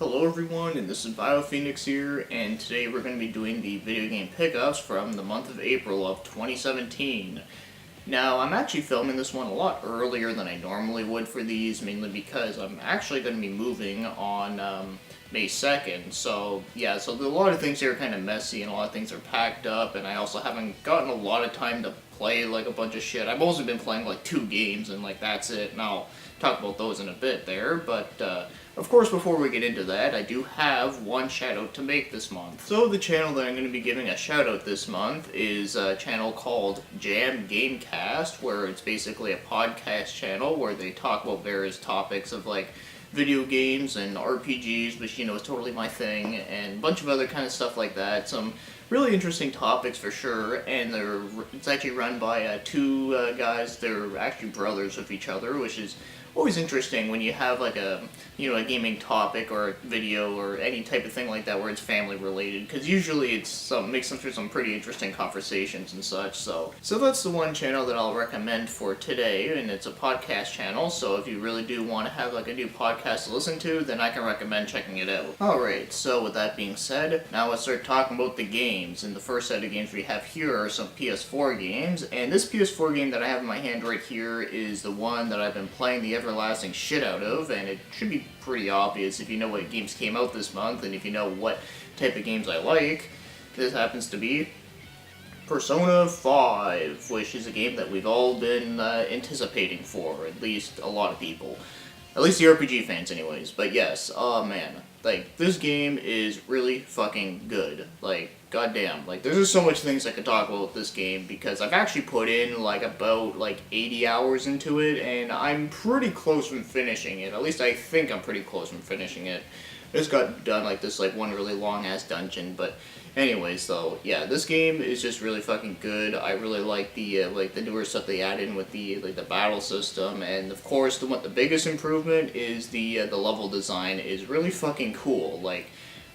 Hello everyone, and this is BioPhoenix here, and today we're going to be doing the video game pickups from the month of April of 2017. Now, I'm actually filming this one a lot earlier than I normally would for these, mainly because I'm actually going to be moving on May 2nd, so yeah, so a lot of things here are kind of messy, and a lot of things are packed up, and I also haven't gotten a lot of time to play like a bunch of shit. I've also been playing like 2 games, and like that's it, and I'll talk about those in a bit there, but of course, before we get into that, I do have one shout-out to make this month. So the channel that I'm going to be giving a shout-out this month is a channel called Jam Gamecast, where it's basically a podcast channel where they talk about various topics of like video games and RPGs, which, you know, is totally my thing, and a bunch of other kind of stuff like that. Some really interesting topics for sure, and it's actually run by 2 guys. They're actually brothers of each other, which is always interesting when you have like a gaming topic or a video or any type of thing like that where it's family related, because usually it's makes for some pretty interesting conversations and such. So that's the one channel that I'll recommend for today, and it's a podcast channel, so if you really do want to have like a new podcast to listen to, then I can recommend checking it out. Alright, so with that being said, now let's start talking about the games. And the first set of games we have here are some PS4 games, and this PS4 game that I have in my hand right here is the one that I've been playing the everlasting shit out of, and it should be pretty obvious if you know what games came out this month, and if you know what type of games I like. This happens to be Persona 5, which is a game that we've all been anticipating for, at least a lot of people. At least the RPG fans anyways, but yes, oh man, like, this game is really fucking good. Like, goddamn, like, there's just so much things I could talk about with this game, because I've actually put in, like, about, 80 hours into it, and I'm pretty close from finishing it. At least I think I'm pretty close from finishing it. I just got done, this, one really long-ass dungeon, but anyways, though, yeah, this game is just really fucking good. I really like the newer stuff they added in with the battle system, and of course, the biggest improvement is the level design is really fucking cool. Like,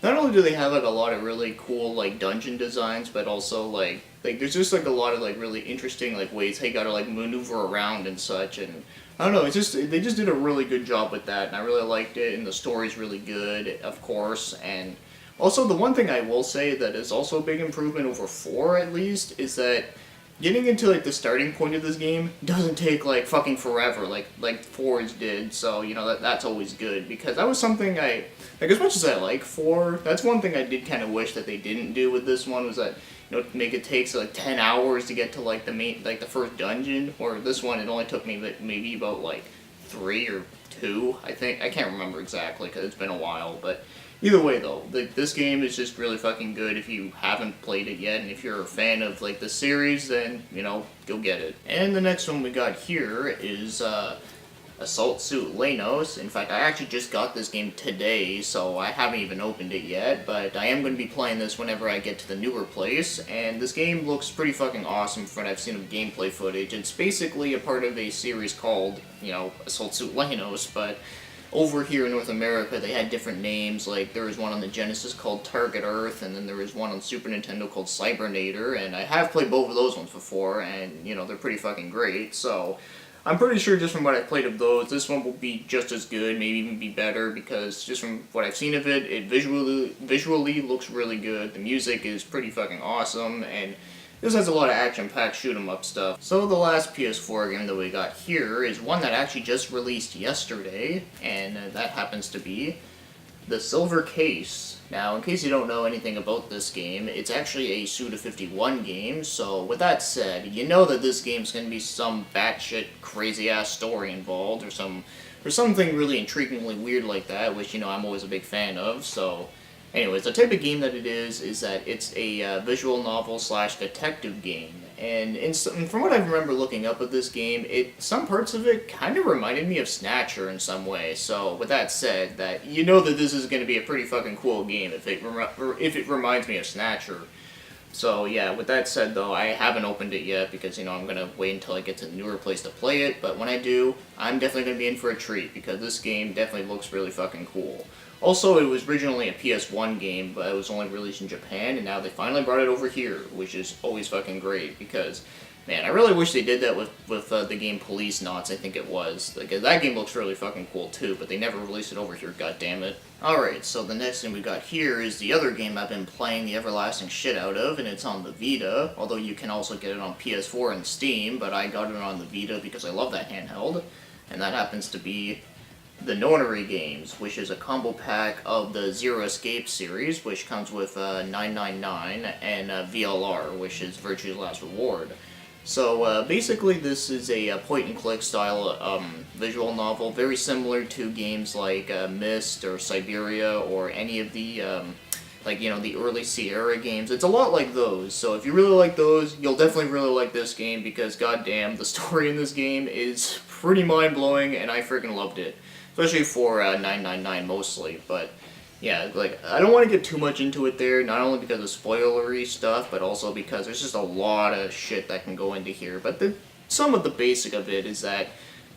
not only do they have, a lot of really cool, dungeon designs, but also, there's just, a lot of, really interesting, ways how you gotta, maneuver around and such, and I don't know, they just did a really good job with that, and I really liked it, and the story's really good, of course, and also the one thing I will say that is also a big improvement over 4, at least, is that getting into, the starting point of this game doesn't take, fucking forever, like 4's did, so, you know, that's always good, because that was something as much as I like 4, that's one thing I did kind of wish that they didn't do with this one, was that, you know, make it takes 10 hours to get to the first dungeon, or this one it only took me maybe about 3 or 2, I think. I can't remember exactly because it's been a while, but either way though, this game is just really fucking good if you haven't played it yet, and if you're a fan of the series, then, you know, go get it. And the next one we got here is Assault Suit Lanos. In fact, I actually just got this game today, so I haven't even opened it yet, but I am going to be playing this whenever I get to the newer place, and this game looks pretty fucking awesome from what I've seen of gameplay footage. It's basically a part of a series called, you know, Assault Suit Lanos, but over here in North America they had different names. Like, there was one on the Genesis called Target Earth, and then there was one on Super Nintendo called Cybernator, and I have played both of those ones before, and, you know, they're pretty fucking great, so I'm pretty sure just from what I've played of those, this one will be just as good, maybe even be better, because just from what I've seen of it, it visually looks really good, the music is pretty fucking awesome, and this has a lot of action-packed shoot-'em-up stuff. So the last PS4 game that we got here is one that actually just released yesterday, and that happens to be The Silver Case. Now, in case you don't know anything about this game, it's actually a Suda51 game, so with that said, you know that this game's gonna be some batshit crazy-ass story involved, or something really intriguingly weird like that, which, you know, I'm always a big fan of, so anyways, the type of game that it is that it's a visual novel / detective game, and from what I remember looking up of this game, some parts of it kind of reminded me of Snatcher in some way, so with that said, that you know that this is going to be a pretty fucking cool game if it reminds me of Snatcher. So yeah, with that said though, I haven't opened it yet because, you know, I'm going to wait until I get to the newer place to play it, but when I do, I'm definitely going to be in for a treat because this game definitely looks really fucking cool. Also, it was originally a PS1 game, but it was only released in Japan, and now they finally brought it over here, which is always fucking great, because Man, I really wish they did that with the game Police Knots, I think it was. Like, that game looks really fucking cool too, but they never released it over here, goddammit. Alright, so the next thing we got here is the other game I've been playing the everlasting shit out of, and it's on the Vita, although you can also get it on PS4 and Steam, but I got it on the Vita because I love that handheld, and that happens to be the Nonary Games, which is a combo pack of the Zero Escape series, which comes with 999, and VLR, which is Virtue's Last Reward. So basically this is a point-and-click style visual novel, very similar to games like Myst or Siberia or any of the, the early Sierra games. It's a lot like those, so if you really like those, you'll definitely really like this game because goddamn, the story in this game is pretty mind-blowing and I freaking loved it. Especially for 999 mostly, but yeah, like, I don't want to get too much into it there, not only because of spoilery stuff, but also because there's just a lot of shit that can go into here. But some of the basic of it is that,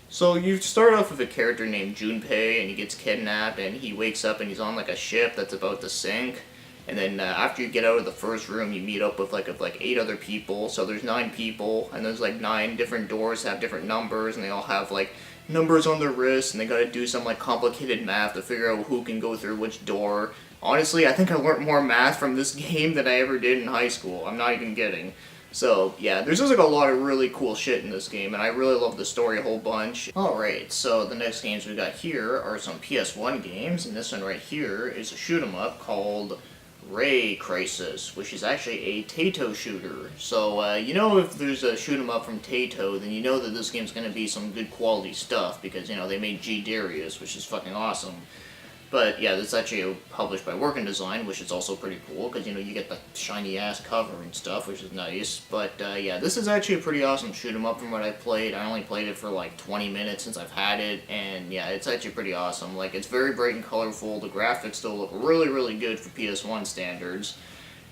so you start off with a character named Junpei, and he gets kidnapped, and he wakes up and he's on like a ship that's about to sink. And then after you get out of the first room, you meet up with like 8 other people. So there's 9 people, and there's like 9 different doors that have different numbers, and they all have like numbers on their wrists, and they gotta do some like complicated math to figure out who can go through which door. Honestly, I think I learned more math from this game than I ever did in high school. I'm not even kidding. So yeah, there's just like a lot of really cool shit in this game, and I really love the story a whole bunch. Alright, so the next games we got here are some PS1 games, and this one right here is a shoot 'em up called Ray Crisis, which is actually a Taito shooter. So, if there's a shoot 'em up from Taito, then you know that this game's gonna be some good quality stuff, because, they made G Darius, which is fucking awesome. But, yeah, this is actually published by Working Design, which is also pretty cool, because, you get the shiny-ass cover and stuff, which is nice. But, yeah, this is actually a pretty awesome shoot 'em up from what I've played. I only played it for, like, 20 minutes since I've had it, and, yeah, it's actually pretty awesome. Like, it's very bright and colorful. The graphics still look really, really good for PS1 standards.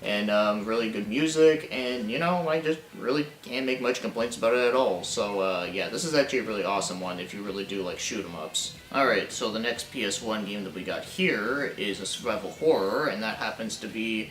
And, really good music, and, I just really can't make much complaints about it at all. So, yeah, this is actually a really awesome one if you really do like shoot 'em ups. Alright, so the next PS1 game that we got here is a survival horror, and that happens to be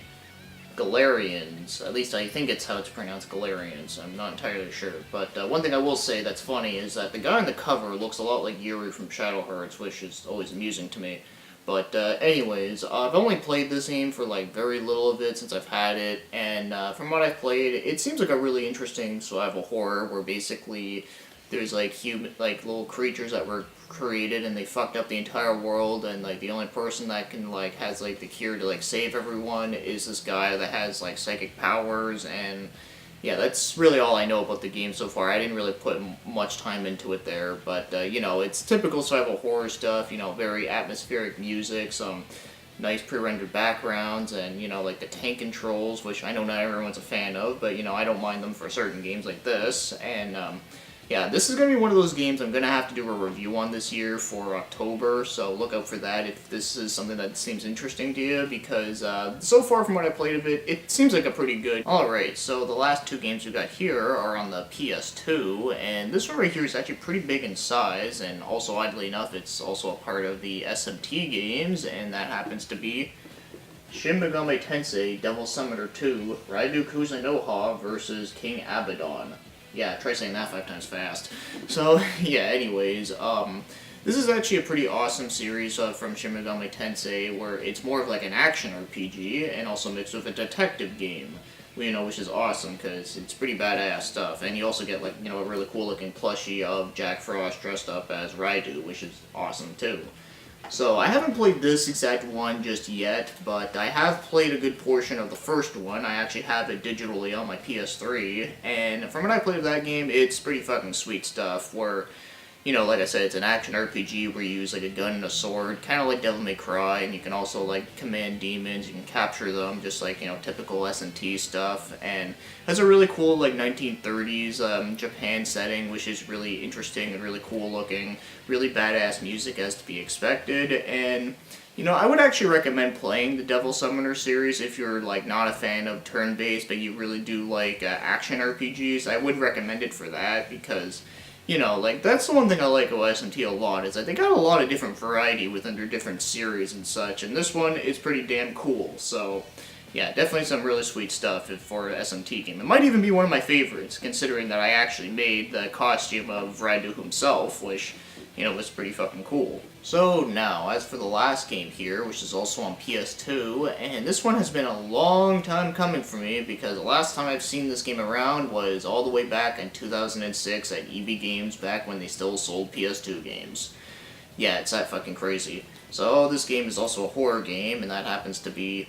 Delarians. At least I think it's how it's pronounced, Delarians. I'm not entirely sure. But one thing I will say that's funny is that the guy on the cover looks a lot like Yuri from Shadow Hearts, which is always amusing to me. But anyways, I've only played this game for like very little of it since I've had it, and from what I've played, it seems like a really interesting survival horror where basically there's like little creatures that were created and they fucked up the entire world, and like the only person that can has the cure to save everyone is this guy that has psychic powers. And yeah, that's really all I know about the game so far. I didn't really put much time into it there, but, it's typical survival horror stuff, very atmospheric music, some nice pre-rendered backgrounds, and, the tank controls, which I know not everyone's a fan of, but, I don't mind them for certain games like this. And, yeah, this is going to be one of those games I'm going to have to do a review on this year for October, so look out for that if this is something that seems interesting to you, because so far from what I played of it, it seems like a pretty good. Alright, so the last 2 games we got here are on the PS2, and this one right here is actually pretty big in size, and also oddly enough, it's also a part of the SMT games, and that happens to be Shin Megami Tensei Devil Summoner 2, Raidu Kuzunoha versus King Abaddon. Yeah, try saying that 5 times fast. So, yeah, anyways, this is actually a pretty awesome series from Shin Megami Tensei, where it's more of an action RPG, and also mixed with a detective game, which is awesome, because it's pretty badass stuff. And you also get, a really cool-looking plushie of Jack Frost dressed up as Raidu, which is awesome, too. So, I haven't played this exact one just yet, but I have played a good portion of the first one. I actually have it digitally on my PS3, and from what I played of that game, it's pretty fucking sweet stuff, where, like I said, it's an action RPG where you use, a gun and a sword, kind of like Devil May Cry, and you can also, command demons, you can capture them, just typical S&T stuff, and has a really cool, 1930s Japan setting, which is really interesting and really cool looking, really badass music as to be expected, and, I would actually recommend playing the Devil Summoner series if you're, not a fan of turn-based, but you really do like action RPGs. I would recommend it for that, because that's the one thing I like about SMT a lot, is that they got a lot of different variety within their different series and such, and this one is pretty damn cool. So, Yeah, definitely some really sweet stuff for an SMT game. It might even be one of my favorites, considering that I actually made the costume of Radu himself, which, was pretty fucking cool. So now, as for the last game here, which is also on PS2, and this one has been a long time coming for me, because the last time I've seen this game around was all the way back in 2006 at EB Games, back when they still sold PS2 games. Yeah, it's that fucking crazy. So this game is also a horror game, and that happens to be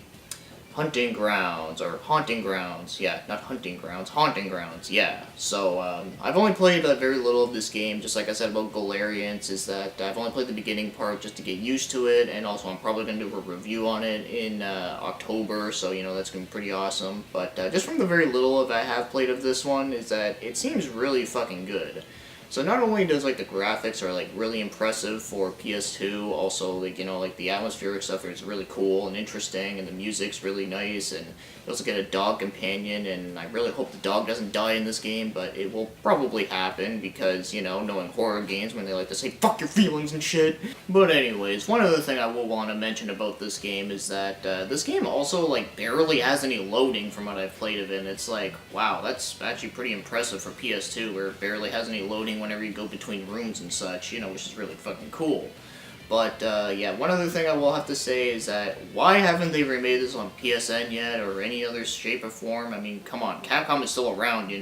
Hunting Grounds, or Haunting Grounds. Yeah, not Hunting Grounds, Haunting Grounds, yeah. So, I've only played very little of this game, just like I said about Delarians, is that I've only played the beginning part just to get used to it, and also I'm probably going to do a review on it in October, so, that's going to be pretty awesome. But just from the very little I have played of this one, is that it seems really fucking good. So not only does, the graphics are, really impressive for PS2, also, the atmospheric stuff is really cool and interesting, and the music's really nice, and you also get a dog companion, and I really hope the dog doesn't die in this game, but it will probably happen, because, knowing horror games when they like to say, fuck your feelings and shit. But anyways, one other thing I will want to mention about this game is that, this game also, barely has any loading from what I've played of it, and it's wow, that's actually pretty impressive for PS2, where it barely has any loading whenever you go between rooms and such, which is really fucking cool. But, yeah, one other thing I will have to say is that, why haven't they remade this on PSN yet, or any other shape or form? I mean, come on, Capcom is still around,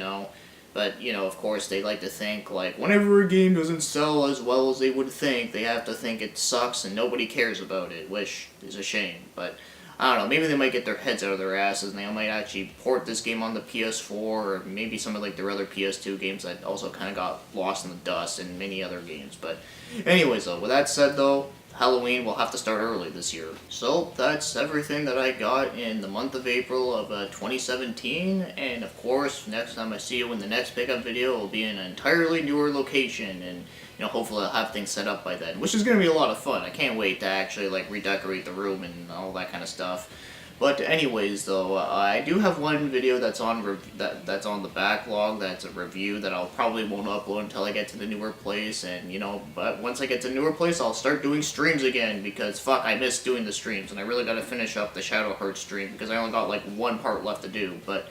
but, of course, they like to think, whenever a game doesn't sell as well as they would think, they have to think it sucks and nobody cares about it, which is a shame, but I don't know, maybe they might get their heads out of their asses and they might actually port this game on the PS4, or maybe some of their other PS2 games that also kind of got lost in the dust, and many other games. But anyways though, with that said though, Halloween will have to start early this year. So that's everything that I got in the month of April of 2017, and of course, next time I see you in the next pickup video, it will be in an entirely newer location, and hopefully I'll have things set up by then, which is going to be a lot of fun. I can't wait to actually redecorate the room and all that kind of stuff. But anyways, though, I do have one video that's on that's on the backlog. That's a review that I'll probably won't upload until I get to the newer place. And but once I get to the newer place, I'll start doing streams again, because fuck, I miss doing the streams, and I really got to finish up the Shadow Heart stream because I only got one part left to do. But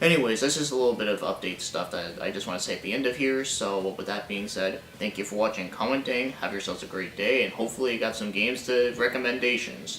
anyways, that's just a little bit of update stuff that I just want to say at the end of here. So with that being said, thank you for watching and commenting. Have yourselves a great day, and hopefully you got some games to recommendations.